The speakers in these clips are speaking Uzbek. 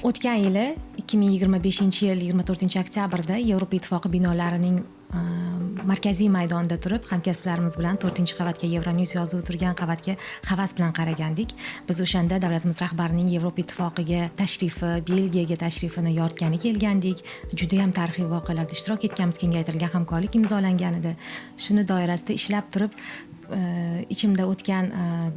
O'tgan yili 2025-yil 24-oktyabrda Yevropa Ittifoqi binolarining markaziy maydonida turib hamkasblarimiz bilan 4-qavatga Euronews yozuvi turgan qavatga havas bilan qaragandik. Biz o'shanda davlatimiz rahbarining Yevropa Ittifoqiga tashrifi, Belgiyaga tashrifini yoritgani kelgandik. Juda ham tarixiy voqealarda ishtirok etganmiz, kengaytirilgan hamkorlik imzolangan edi. Shuni doirasida ishlab turib ichimda o'tgan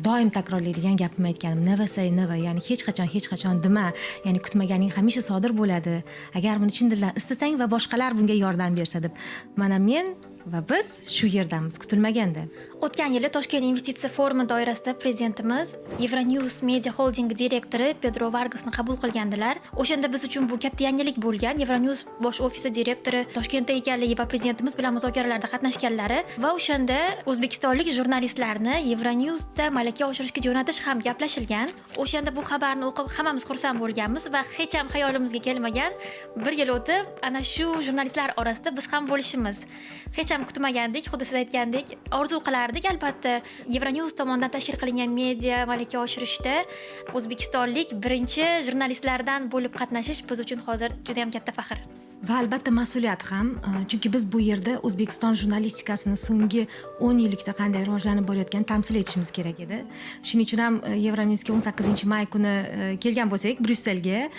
doim takrorlaydigan gapimni aytganim, never say never, ya'ni hech qachon dema, ya'ni kutmaganing hamisha sodir bo'ladi. Agar buni chin dildan istasang va boshqalar bunga yordam bersa deb. Mana men va biz shu yerdamiz, kutilmaganda. O'tgan yili Toshkent investitsiya forumi doirasida prezidentimiz Euronews Media Holding direktori Pedro Vargasni qabul qilgandilar. O'shanda biz uchun bu katta yangilik bo'lgan. Euronews bosh ofisi direktori Toshkentda ekanligi va prezidentimiz bilan muzokaralarda qatnashganlari va o'shanda o'zbekistonlik jurnalistlarni Euronewsda malaka oshirishga jo'natish ham gaplashilgan. O'shanda bu xabarni o'qib hammamiz xursand bo'lganmiz va hech ham xayolimizga kelmagan. Bir yil o'tib, ana shu jurnalistlar orasida biz ham bo'lishimiz. Hech ham kutmagandik, xuddi siz aytgandek, orzu qilardik. Albatta, Euronews tomonidan tashkil qilingan media malaka oshirishda o'zbekistonlik birinchi jurnalistlardan bo'lib qatnashish biz uchun hozir juda ham katta faxr. Va albatta mas'uliyat ham, chunki biz bu yerda O'zbekiston jurnalistikasini so'nggi 10 yillikda qanday rivojlanib borayotganini tamsil etishimiz kerak edi. Shuning uchun ham Euronewsga 18-may kuni kelgan bo'lsak, Bryusselga,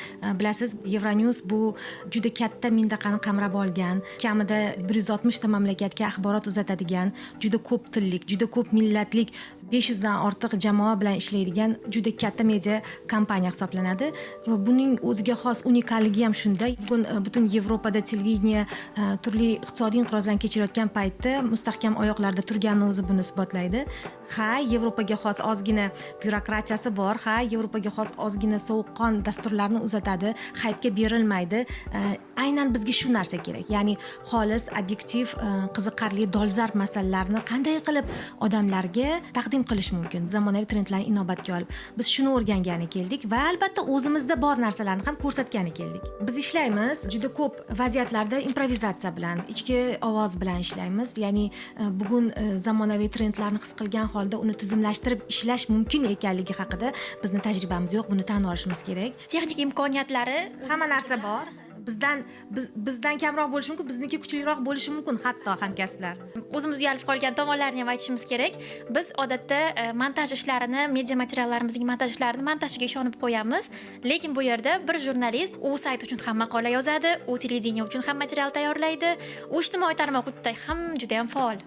bilasiz, Euronews bu juda katta mintaqani qamrab olgan, kamida 160 ta mamlakatga axborot uzatadigan, juda ko'p tillik, juda ko'p millatlik 500 dan ortiq jamoa bilan ishlaydigan juda katta media kompaniya hisoblanadi. Va buning o'ziga xos unikalligi ham shunda. Bugun butun Yevropada televideniya turli iqtisodiy inqirozlarni kechirayotgan paytda mustahkam oyoqlarda turganini o'zi buni isbotlaydi. Ha, Yevropaga xos ozgina byurokratiyasi bor, ha, Yevropaga xos ozgina sovuqqon dasturlarni uzatadi, haypga berilmaydi. Aynan bizga shu narsa kerak. Ya'ni xolis, obyektiv, qiziqarli, dolzarb masalalarni qanday qilib odamlarga taqdim qilish mumkin, zamonaviy trendlarni inobatga olib. Biz shuni o'rgangani keldik va albatta o'zimizda bor narsalarni ham ko'rsatgani keldik. Biz ishlaymiz, juda ko'p vaziyatlarda improvizatsiya bilan, ichki ovoz bilan ishlaymiz. Ya'ni bugun zamonaviy trendlarni his qilgan holda uni tizimlashtirib ishlash mumkin ekanligi haqida bizni tajribamiz yo'q, buni tan olishimiz kerak. Texnik imkoniyatlari, hamma narsa bor. Bizdan kamroq bo'lishi mumkin, bizniki kuchliroq bo'lishi mumkin, hatto hamkasblar. O'zimiz uyalib qolgan tomonlarni ham aytishimiz kerak. Biz odatda montaj ishlarini, media materiallarimizning montaj ishlarini montajchiga ishonib qo'yamiz, lekin bu yerda bir jurnalist u sayt uchun ham maqola yozadi, u televideniya uchun ham material tayyorlaydi, u ijtimoiy tarmoqda ham juda ham faol.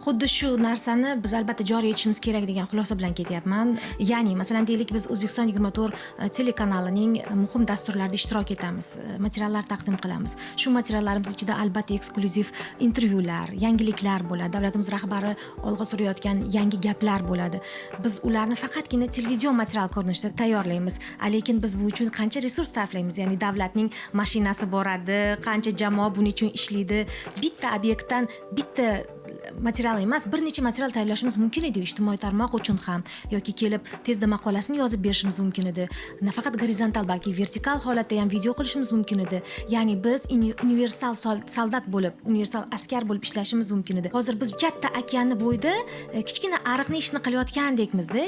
Xuddi shu narsani biz albatta joriy etishimiz kerak degan xulosa bilan ketyapman. Ya'ni, masalan, deylik, biz O'zbekiston 24 telekanalining muhim dasturlarida ishtirok etamiz, materiallar taqdim qilamiz. Shu materiallarimiz ichida albatta eksklyuziv intervyular, yangiliklar bo'ladi, davlatimiz rahbari olg'a surayotgan yangi gaplar bo'ladi. Biz ularni faqatgina televizion material ko'rinishida tayyorlaymiz. Lekin biz bu uchun qancha resurs sarflaymiz? Ya'ni davlatning mashinasi boradi, qancha jamoa buning uchun ishlaydi. Bitta obyektdan bitta material emas, bir necha material tayyorlashimiz mumkin edi ijtimoiy tarmoq uchun ham, yoki kelib tezda maqolasini yozib berishimiz mumkin edi. Nafaqat gorizontal, balki vertikal holatda ham video qilishimiz mumkin edi. Ya'ni biz universal soldat bo'lib, universal askar bo'lib ishlashimiz mumkin edi. Hozir biz katta okeanni bo'yida kichkina ariqni ishini qilayotgandekmiz-da.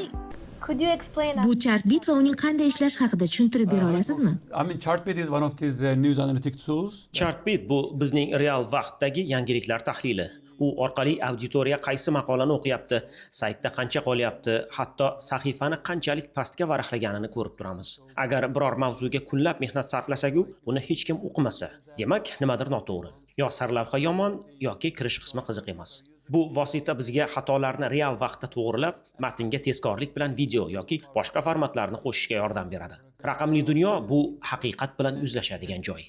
Could you explain Bu Chartbeat va uning qanday ishlash haqida tushuntirib bera olasizmi? I mean, Chartbeat is one of these news analytic tools. Chartbeat bu bizning real vaqtdagi yangiliklar tahlili. U orqali auditoriya qaysi maqolani o'qiyapti, saytda qancha qolyapti, hatto sahifani qanchalik pastga varaqlaganini ko'rib turamiz. Agar biror mavzuga kunlab mehnat sarflasak-u, uni hech kim o'qimasa, demak, nimadir noto'g'ri. Yo sarlavha yomon, yoki kirish qismi qiziq emas. Bu vosita bizga xatolarni real vaqtda to'g'rilab, matnga tezkorlik bilan video yoki boshqa formatlarni qo'shishga yordam beradi. Raqamli dunyo bu haqiqat bilan yuzlashadigan joy.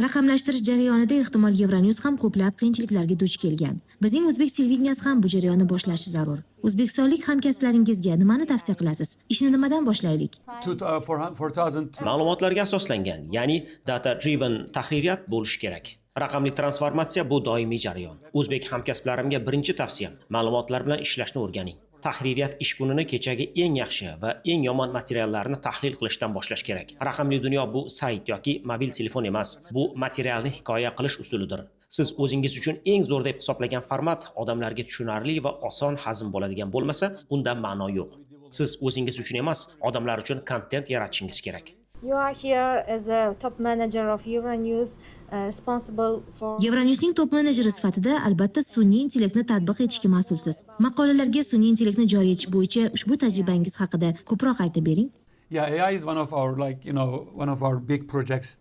Raqamlashtirish jarayonida ehtimol Euronews ham ko'plab qiyinchiliklarga duch kelgan. Bizning o'zbek televideniyasi ham bu jarayonni boshlashi zarur. O'zbekistonlik hamkasblaringizga nimani tavsiya qilasiz? Ishni nimadan boshlaylik? 4,000 Ma'lumotlarga asoslangan, ya'ni data driven tahririyat bo'lishi kerak. Raqamli transformatsiya bu doimiy jarayon. O'zbek hamkasblarimga birinchi tavsiyam ma'lumotlar bilan ishlashni o'rganing. Tahririyat ish kunini kechagi eng yaxshi va eng yomon materiallarni tahlil qilishdan boshlash kerak. Raqamli dunyo bu sayt yoki mobil telefon emas, bu materialni hikoya qilish usulidir. Siz o'zingiz uchun eng zo'r deb hisoblagan format odamlarga tushunarli va oson hazm bo'ladigan bo'lmasa, unda ma'no yo'q. Siz o'zingiz uchun emas, odamlar uchun kontent yaratishingiz kerak. You are here as a top manager of Euronews, responsible for Euronews'ning top menejeri sifatida albatta sun'iy intellektni tatbiq etishga mas'ulsiz. Maqolalarga sun'iy intellektni joriy etish bo'yicha ushbu tajribangiz haqida ko'proq aytib bering. Yeah, AI is one of our one of our big projects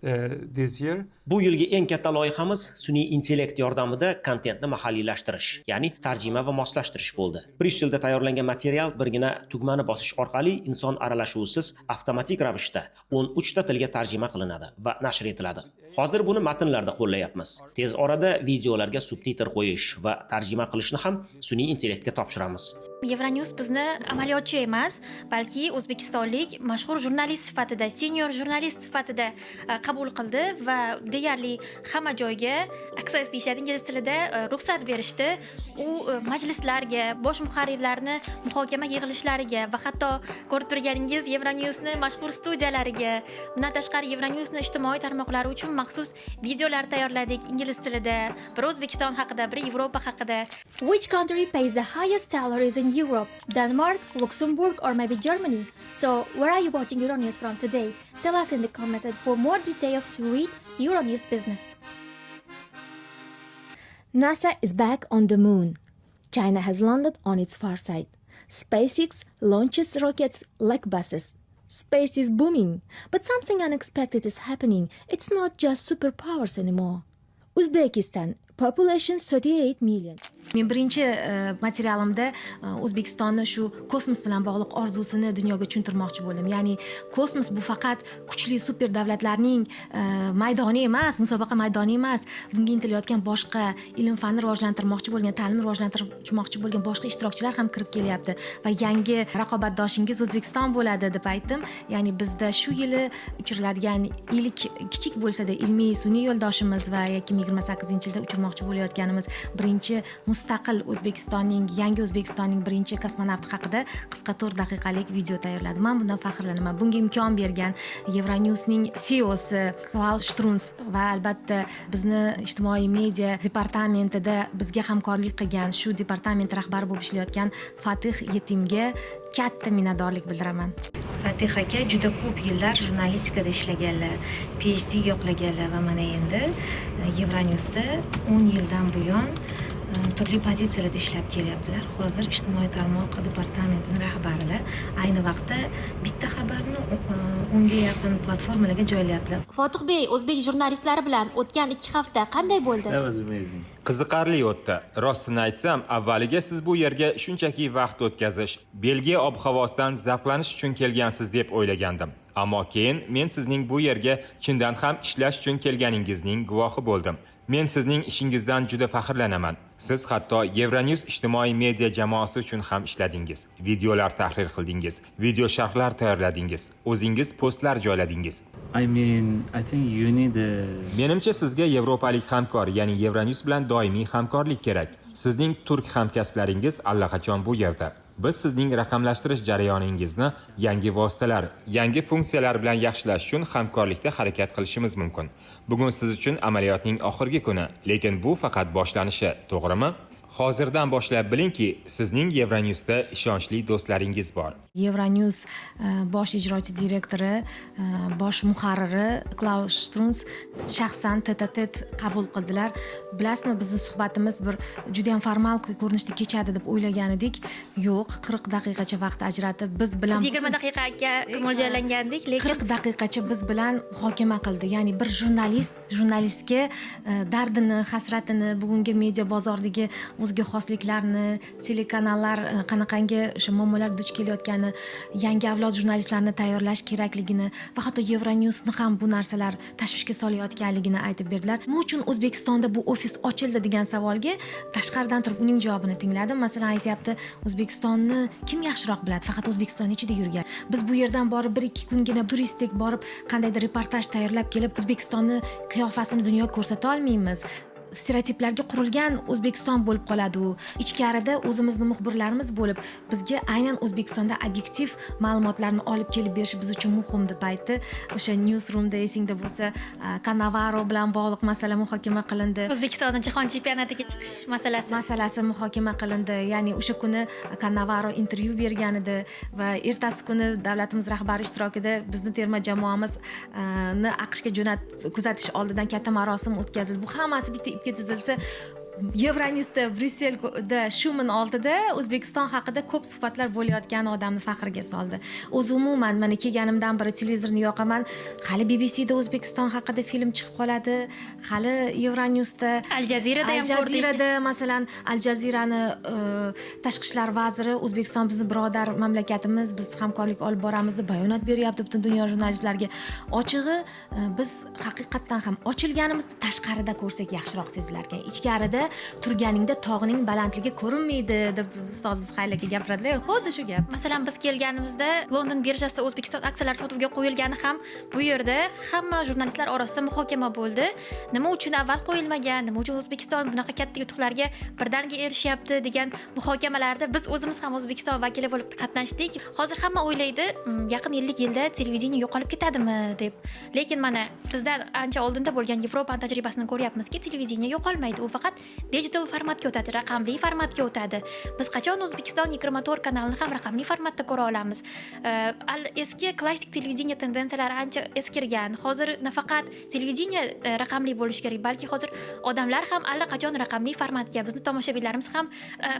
this year. Bu yilgi eng katta loyihamiz sun'iy intellekt yordamida kontentni mahalliylashtirish, ya'ni tarjima va moslashtirish bo'ldi. Bryusselda tayyorlangan material birgina tugmani bosish orqali inson aralashuvisiz avtomatik ravishda 13 ta tilga tarjima qilinadi va nashr etiladi. Hozir buni matnlarda qo'llayapmiz. Tez orada videolarga subtitr qo'yish va tarjima qilishni ham sun'iy intellektga topshiramiz. Euronews bizni amaliyotchi emas, balki o'zbekistonlik mashhur jurnalist sifatida, senior jurnalist sifatida qabul qildi va deyarli hamma joyga access deyishadi ingliz tilida ruxsat berishdi. U majlislarga, bosh muharrirlarni muhokama yig'ilishlariga va hatto ko'rib turganingiz Euronewsni mashhur studiyalariga, bundan tashqari Euronewsni ijtimoiy tarmoqlari uchun maxsus videolar tayyorladik ingliz tilida, bir O'zbekiston haqida, bir Yevropa haqida. Which country pays the highest salaries in Europe? Denmark, Luxembourg, or maybe Germany? So, where are you watching Euronews from today? Tell us in the comments, and for more details, read Euronews Business. NASA is back on the moon. China has landed on its far side. SpaceX launches rockets like buses. Space is booming, but something unexpected is happening. It's not just superpowers anymore. Uzbekistan, population 38 million. Men birinchi materialimda O'zbekistonni shu kosmos bilan bog'liq orzusini dunyoga tushuntirmoqchi bo'ldim. Ya'ni kosmos bu faqat kuchli super davlatlarning maydoni emas, musobaqa maydoni emas. Bunga intilayotgan boshqa ilm-fanni rivojlantirmoqchi bo'lgan, ta'limni rivojlantirmoqchi bo'lgan boshqa ishtirokchilar ham kirib kelyapti va yangi raqobatdoshingiz O'zbekiston bo'ladi deb aytdim. Ya'ni bizda shu yili uchiriladigan ilk kichik bo'lsa-da ilmiy sun'iy yo'ldoshimiz va 2028-yilda uchirmoqchi bo'layotganimiz birinchi mustaqil yangi O'zbekistonning birinchi kosmonavti haqida qisqa 4 daqiqalik video tayyorladim. Men bundan faxrlanaman. Bunga imkon bergan Euronews'ning CEO'si Klaus Strunz va albatta bizni ijtimoiy media departamentida bizga hamkorlik qilgan, shu departament rahbari bo'lib ishlayotgan Fatih Yetimga katta minnatdorlik bildiraman. Fatih aka juda ko'p yillar jurnalistikada ishlaganlar, PhD yo'qlaganlar va mana endi Euronewsda 10 yildan buyon turli pozitsiyalarda ishlab kelyaptilar. Hozir ijtimoiy tarmoq departamentining rahbarilar. Ayni vaqtda bitta xabarni 10 ga yaqin platformalarga joylayaptilar. Fatih Bey, o'zbek jurnalistlari bilan o'tgan 2 hafta qanday bo'ldi? That was amazing. Qiziqarli o'tdi. Rostini aytsam, avvaliga siz bu yerga shunchaki vaqt o'tkazish, Belgiya ob-havosidan zavqlanish uchun kelgansiz deb o'ylagandim. Ammo keyin men sizning bu yerga chindan ham ishlash uchun kelganingizning guvohi bo'ldim. Men sizning ishingizdan juda faxrlanaman. Siz hatto Euronews ijtimoiy media jamoasi uchun ham ishladingiz. Videolar tahrir qildingiz, video sharhlar tayyorladingiz, o'zingiz postlar joyladingiz. I think you need Menimcha sizga yevropalik hamkor, ya'ni Euronews bilan doimiy hamkorlik kerak. Sizning turk hamkasblaringiz allaqachon bu yerda. Biz sizning raqamlashtirish jarayoningizni yangi vositalar, yangi funksiyalar bilan yaxshilash uchun hamkorlikda harakat qilishimiz mumkin. Bugun siz uchun amaliyotning oxirgi kuni, lekin bu faqat boshlanishi, to'g'rimi? Hozirdan boshlab bilingki, sizning Euronewsda ishonchli do'stlaringiz bor. Euronews bosh ijrochi direktori, bosh muharriri Klaus Strunz shaxsan tet-a-tet qabul qildilar. Bilasizmi, bizning suhbatimiz bir juda ham formal ko'rinishda kechadi deb o'ylagan edik. Yo'q, 40 daqiqacha vaqt ajratib biz bilan 20 daqiqaga mo'ljallangandik, lekin 40 daqiqacha biz bilan muhokama qildi. Ya'ni bir jurnalistga dardini, hasratini, bugungi media bozoridagi o'ziga xosliklarni, telekanallar qanaqangi o'sha muammolar duch kelayotgani, yangi avlod jurnalistlarni tayyorlash kerakligini va hatto Euronewsni ham bu narsalar tashvishga solayotganligini aytib berdilar. Nima uchun O'zbekistonda bu ofis ochildi degan savolga tashqaridan turib uning javobini tingladim. Masalan, aytayapti, O'zbekistonni kim yaxshiroq biladi? Faqat O'zbekiston ichida yurgan. Biz bu yerdan borib 1-2 kungina turistik borib qandaydir reportaj tayyorlab kelib O'zbekistonni qiyofasini dunyoga ko'rsata olmaymiz. stereotiplarga qurilgan O'zbekiston bo'lib qoladi. U ichkarida o'zimizni muxbirlarimiz bo'lib, bizga aynan O'zbekistonda obyektiv ma'lumotlarni olib kelib berish biz uchun muhim deb aytdi. O'sha newsroomda esingda bo'lsa, Cannavaro bilan bog'liq masala muhokama qilindi. O'zbekistonda jahon chempionatiga chiqish masalasi muhokama qilindi. Ya'ni o'sha kuni Cannavaro intervyu bergan edi va ertasi kuni davlatimiz rahbari ishtirokida bizni terma jamoamiz ni AQShga kuzatish oldidan katta marosim o'tkazildi. Bu hammasi bitta ipga tizilsa, Euronewsda Bryusselda Shuman oldida O'zbekiston haqida ko'p suhbatlar bo'layotgani odamni faxriga soldi. O'zi umuman mana kelganimdan beri televizorni yoqaman. Hali BBCda O'zbekiston haqida film chiqib qoladi. Hali Euronewsda Al Jazeerada ham ko'rdik. Al Jazeerada masalan Al Jazeerani tashqi ishlar vaziri O'zbekiston bizni birodar mamlakatimiz, biz hamkorlik olib boramiz deb bayonot beryapti butun dunyo jurnalistlariga. Ochig'i biz haqiqatdan ham ochilganimizni tashqarida ko'rsak yaxshiroq sezilarkan. Ichkarida turganingda tog'ning balandligi ko'rinmaydi deb biz ustozimiz Xayl aka gapiradilar. Xuddi shu gap. Masalan, biz kelganimizda London birjasida O'zbekiston aksiyalari sotuvga qo'yilgani ham bu yerda hamma jurnalistlar orasida muhokama bo'ldi. Nima uchun avval qo'yilmagan, nima uchun O'zbekiston bunaqa katta yutuqlarga birdaniga erishyapti degan muhokamalarda biz o'zimiz ham O'zbekiston vakili bo'lib qatnashdik. Hozir hamma o'ylaydi, yaqin 50 yilda televideniya yo'qolib ketadimi deb. Lekin mana bizdan ancha oldinda bo'lgan Yevropa tajribasini ko'ryapmizki, televideniya yo'qolmaydi. U faqat digital formatga o'tadi, raqamli formatga o'tadi. Biz qachon O'zbekiston 24 kanalini ham raqamli formatda ko'ra olamiz? Eski klassik televideniya tendensiyalari ancha eskirgan. Hozir nafaqat televideniya raqamli bo'lish kerak, balki hozir odamlar ham allaqachon raqamli formatga, bizni tomoshabinlarimiz ham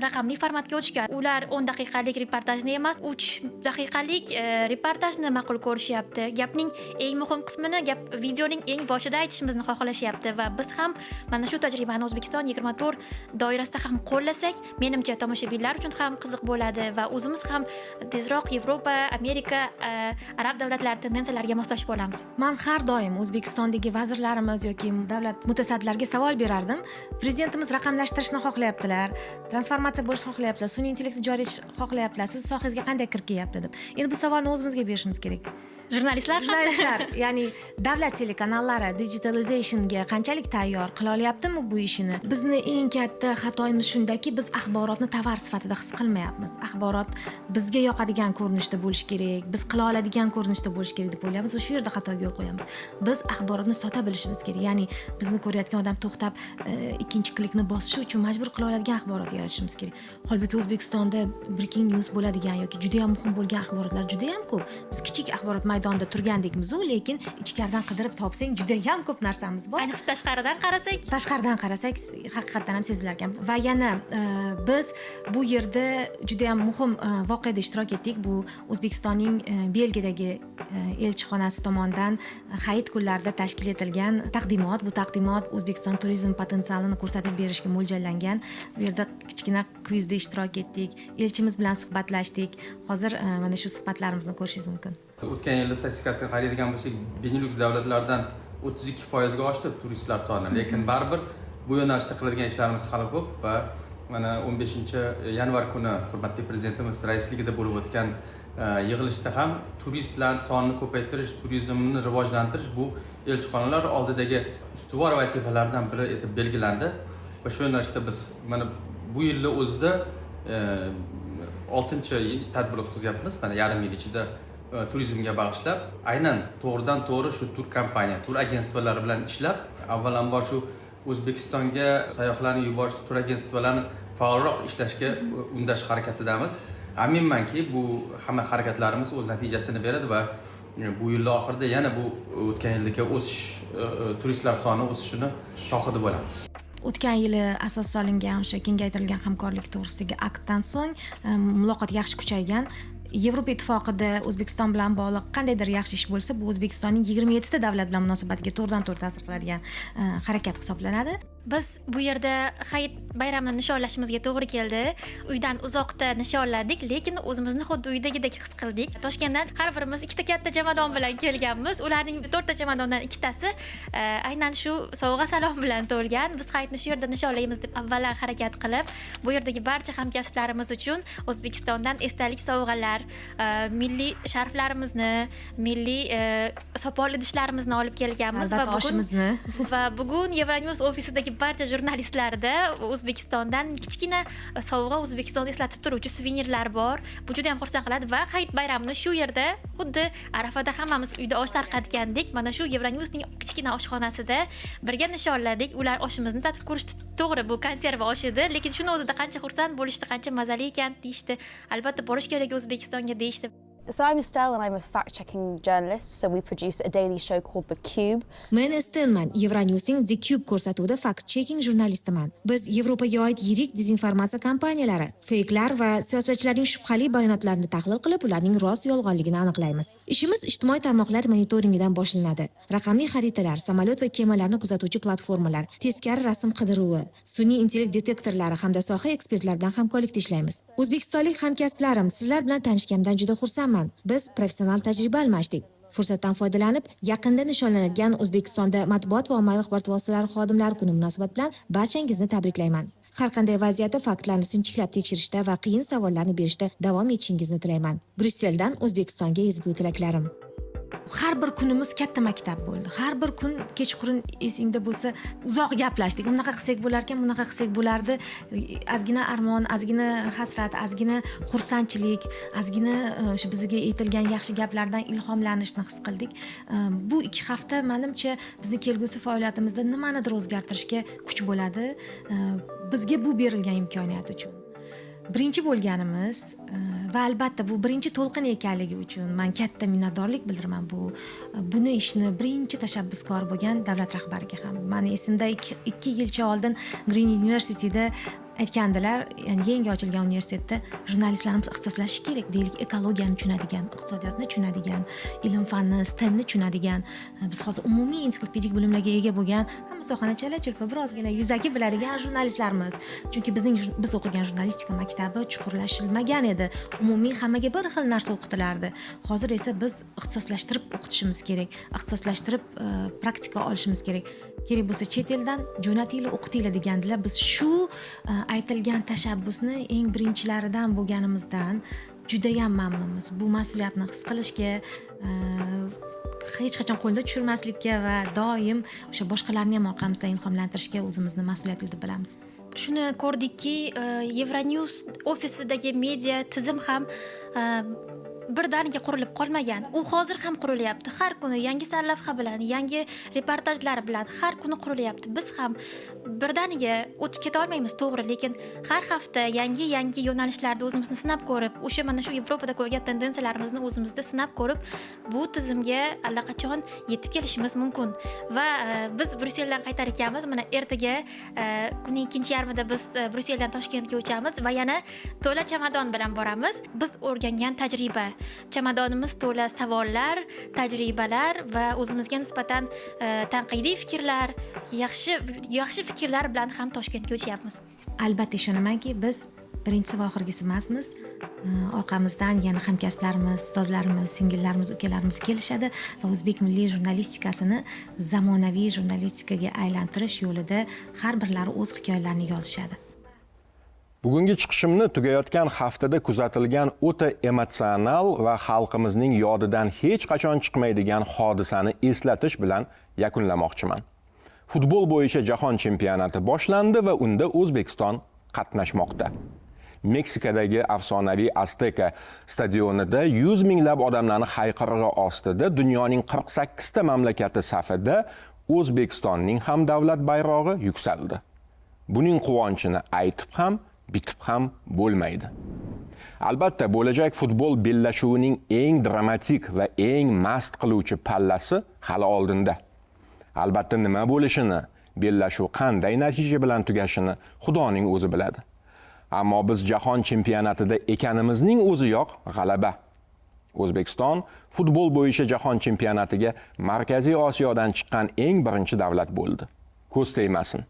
raqamli formatga o'tishgan. Ular 10 daqiqalik reportajni emas, 3 daqiqalik reportajni ma'qul ko'rishyapti. Gapning eng muhim qismini videoning eng boshida aytishimizni xohlashyapti va biz ham mana shu tajribani O'zbekiston 24 doirasida ham qo'llasak, menimcha tomoshabinlar uchun ham qiziq bo'ladi va o'zimiz ham tezroq Yevropa, Amerika, arab davlatlari tendensiyalariga moslashib olamiz. Men har doim O'zbekistondagi vazirlarimiz yoki davlat mutasaddilariga savol berardim. Prezidentimiz raqamlashtirishni xohlayaptilar, transformatsiya bo'lishni xohlayaptilar, sun'iy intellektni joriy etish xohlayaptilar. Siz sohangizga qanday kirib kelyapti deb. Endi bu savolni o'zimizga berishimiz kerak. Jurnalistlar, ya'ni davlat telekanallari digitalizationga qanchalik tayyor qila olyaptimi bu ishini? Bizni eng katta xatoyimiz shundaki, biz axborotni tovar sifatida his qilmayapmiz. Axborot bizga yoqadigan ko'rinishda bo'lishi kerak, biz qila oladigan ko'rinishda bo'lishi kerak deb o'ylaymiz va shu yerda xatoga yo'l qo'yamiz. Biz axborotni sota bilishimiz kerak. Ya'ni bizni ko'rayotgan odam to'xtab ikkinchi klikni bosishi uchun majbur qila oladigan axborot yaratishimiz kerak. Holbuki O'zbekistonda breaking news bo'ladigan yoki juda ham muhim bo'lgan axborotlar juda ham ko'p. Biz kichik axborot maydonida turgandekmiz-u, lekin ichkaridan qidirib topsang juda ham ko'p narsamiz bor. Ayniqsa tashqaridan qarasak haqiqatdan ham sezilar ekan. Va yana biz bu yerda juda ham muhim voqeada ishtirok etdik. Bu O'zbekistonning Belgiyadagi elchixonasi tomonidan hayit kunlarida tashkil etilgan taqdimot. Bu taqdimot O'zbekiston turizm potensialini ko'rsatib berishga mo'ljallangan. Bu yerda kichkina kvizda ishtirok etdik. Elchimiz bilan suhbatlashdik. Hozir mana shu suhbatlarimizni ko'rishingiz mumkin. O'tgan yilda statistikasiga qaraydigan bo'lsak, Benelux davlatlardan 32% ga oshdi turistlar soni, lekin baribir bu yo'nalishda qiladigan ishlarimiz hali ko'p va mana 15-yanvar kuni hurmatli prezidentimiz raisligida bo'lib o'tgan yig'ilishda ham turistlar sonini ko'paytirish, turizmni rivojlantirish bu elchixonalar oldidagi ustuvor vazifalardan biri etib belgilandi va shu yo'nalishda biz mana bu yilda o'zida 6-tadbir o'tkazyapmiz. Mana yarim yil ichida turizmga bag'ishlab, aynan to'g'ridan to'g'ri shu tur kompaniya, tur agentstvalari bilan ishlab, avvalambor shu O'zbekistonga sayyohlarni yuborish tur agentstvalari faolroq ishlashga undash harakatidamiz. Aminmanki, bu hamma harakatlarimiz o'z natijasini beradi va bu yil oxirida yana bu o'tgan yildagi o'sish, turistlar soni o'sishini shohidi bo'lamiz. O'tgan yili asos solingan o'sha kengaytirilgan hamkorlik to'g'risidagi aktdan so'ng muloqot yaxshi kuchaygan. Yevropa ittifoqida O'zbekiston bilan bog'liq qandaydir yaxshi ish bo'lsa, bu O'zbekistonning 27 ta davlat bilan munosabatiga to'g'ridan-to'g'ri ta'sir qiladigan harakat hisoblanadi. Biz bu yerda hayit bayramini nishonlashimizga to'g'ri keldi. Uydan uzoqda nishonladik, lekin o'zimizni xuddi uydagidek his qildik. Toshkentdan har birimiz ikkita katta jamadon bilan kelganmiz. Ularning 4 ta jamadondan ikkitasi aynan shu sovg'a salom bilan to'lgan. Biz hayitni shu yerda nishonlaymiz deb avvaldan harakat qilib, bu yerdagi barcha hamkasblarimiz uchun O'zbekistondan esdalik sovg'alar, milliy sharflarimizni, milliy sopol idishlarimizni olib kelganmiz va bugun Euronews ofisidagi barcha jurnalistlarda O'zbekistondan kichkina sovg'a, O'zbekistonni eslatib turuvchi suvenirlar bor. Bu juda ham xursand qiladi va Hayit bayramini shu yerda xuddi Arafada hammamiz uyda osh tarqatgandek, mana shu Euronewsning kichkina oshxonasida birga nishonladik. Ular oshimizni tatib ko'rishdi. To'g'ri, bu konserva osh edi, lekin shuni o'zida qancha xursand bo'lishdi, qancha mazali ekan deyishdi. Albatta borish kerak O'zbekistonga deyishdi. So I'm Estelle and I'm a fact-checking journalist, so we produce a daily show called The Cube. Men Estelman, Euronews'ning The Cube ko'rsatuvida fact-checking jurnalistiman. Biz Yevropaga oid yirik dezinformatsiya kampaniyalari, feyklar va siyosatchilarning shubhali bayonotlarini tahlil qilib, ularning rost yolg'onligini aniqlaymiz. Ishimiz ijtimoiy tarmoqlar monitoringidan boshlanadi. Raqamli xaritalar, samolyot va kemalarni kuzatuvchi platformalar, teskari rasm qidiruvi, sun'iy intellekt detektorlari hamda soha ekspertlari bilan hamkorlikda ishlaymiz. O'zbekistonlik hamkasblarim, sizlar bilan tanishganimdan juda xursandman. Biz professional tajriba almashdik. Fursatdan foydalanib, yaqinda nishonlanadigan O'zbekistonda matbuot va ommaviy axborot vositalari xodimlari kuni munosabati bilan barchangizni tabriklayman. Har qanday vaziyatda faktlarni sinchiklab tekshirishda va qiyin savollarni berishda davom etishingizni tilayman. Bryusseldan O'zbekistonga ezgu tilaklarim. Har bir kunimiz katta maktab bo'ldi. Har bir kun kechqurun esingda bo'lsa, uzoq gaplashdik. Bunaqa qilsak bo'lar ekan, bunaqa qilsak bo'lardi. Ozgina armon, ozgina hasrat, ozgina xursandchilik, ozgina o'sha bizga aytilgan yaxshi gaplardan ilhomlanishni his qildik. Bu 2 hafta menimcha bizning kelgusi faoliyatimizda nimanidir o'zgartirishga kuch bo'ladi. Bizga bu berilgan imkoniyat uchun. Birinchi bo'lganimiz va albatta bu birinchi to'lqin ekanligi uchun men katta minnatdorlik bildiraman buni ishni birinchi tashabbuskori bo'lgan davlat rahbariga ham. Meni esimda 2 yilcha oldin Green University'da aytgandilar, ya'ni yangi ochilgan universitetda jurnalistlarimiz ixtisoslashishi kerak deylik, ekologiyani tushunadigan, iqtisodiyotni tushunadigan, ilm fanni, STEMni tushunadigan, biz hozir umumiy ensiklopedik bilimlarga ega bo'lgan, hamma sohani chala-chulpa birozgina yuzaki biladigan jurnalistlarimiz. Chunki biz o'qigan jurnalistika maktabi chuqurlashilmagan edi. Umumiy hammaga bir xil narsa o'qitilardi. Hozir esa biz ixtisoslashtirib o'qitishimiz kerak, ixtisoslashtirib praktika olishimiz kerak. Kerak bo'lsa chet eldan jo'natinglar, o'qitinglar degandilar. Biz shu aytilgan tashabbusni eng birinchilaridan bo'lganimizdan juda ham mamnunmiz. Bu mas'uliyatni his qilishga, hech qachon qo'lda tushirmaslikka va doim o'sha boshqalarni ham orqamizdan ilhomlantirishga o'zimizni mas'uliyatli deb bilamiz. Shuni ko'rdikki, Euronews ofisidagi media tizim ham birdaniga qurilib qolmagan. U hozir ham qurilyapti. Har kuni yangi sarlavha bilan, yangi reportajlar bilan har kuni qurilyapti. Biz ham birdaniga o'tib keta olmaymiz, to'g'ri, lekin har hafta yangi yo'nalishlarda o'zimizni sinab ko'rib, o'sha mana shu Yevropada ko'rgan tendensiyalarimizni o'zimizda sinab ko'rib, bu tizimga allaqachon yetib kelishimiz mumkin. Va biz Bryusseldan qaytar ekanmiz. Mana ertaga kunning ikkinchi yarmida biz Bryusseldan Toshkentga uchamiz va yana to'la chamadon bilan boramiz. Biz o'rgangan tajriba, chamadonimiz to'la savollar, tajribalar va o'zimizga nisbatan tanqidiy fikrlar, yaxshi fikrlar bilan ham Toshkentga uchyapmiz. Albatta ishonamanki, biz birinchisi va oxirgisi emasmiz. Orqamizdan yana hamkasblarimiz, ustozlarimiz, singillarimiz, ukalarimiz kelishadi va o'zbek milliy jurnalistikasini zamonaviy jurnalistikaga aylantirish yo'lida har birlari o'z hikoyalarini yozishadi. Bugungi chiqishimni tugayotgan haftada kuzatilgan o'ta emotsional va xalqimizning yodidan hech qachon chiqmaydigan hodisani eslatish bilan yakunlamoqchiman. Futbol bo'yicha jahon chempionati boshlandi va unda O'zbekiston qatnashmoqda. Meksikadagi afsonaviy Azteca stadionida 100 minglab odamlarning hayqirig'i ostida dunyoning 48 ta mamlakati safida O'zbekistonning ham davlat bayrog'i yuksaldi. Buning quvonchini aytib ham, bitib ham bo'lmaydi. Albatta, bo'lajak futbol bellashuvining eng dramatik va eng mast qiluvchi pallasi hali oldinda. Albatta, nima bo'lishini, bellashuv qanday natija bilan tugashini Xudoning o'zi biladi. Ammo biz jahon chempionatida ekanimizning o'ziyoq g'alaba. O'zbekiston futbol bo'yicha jahon chempionatiga Markaziy Osiyodan chiqqan eng birinchi davlat bo'ldi. Ko'z tegmasin.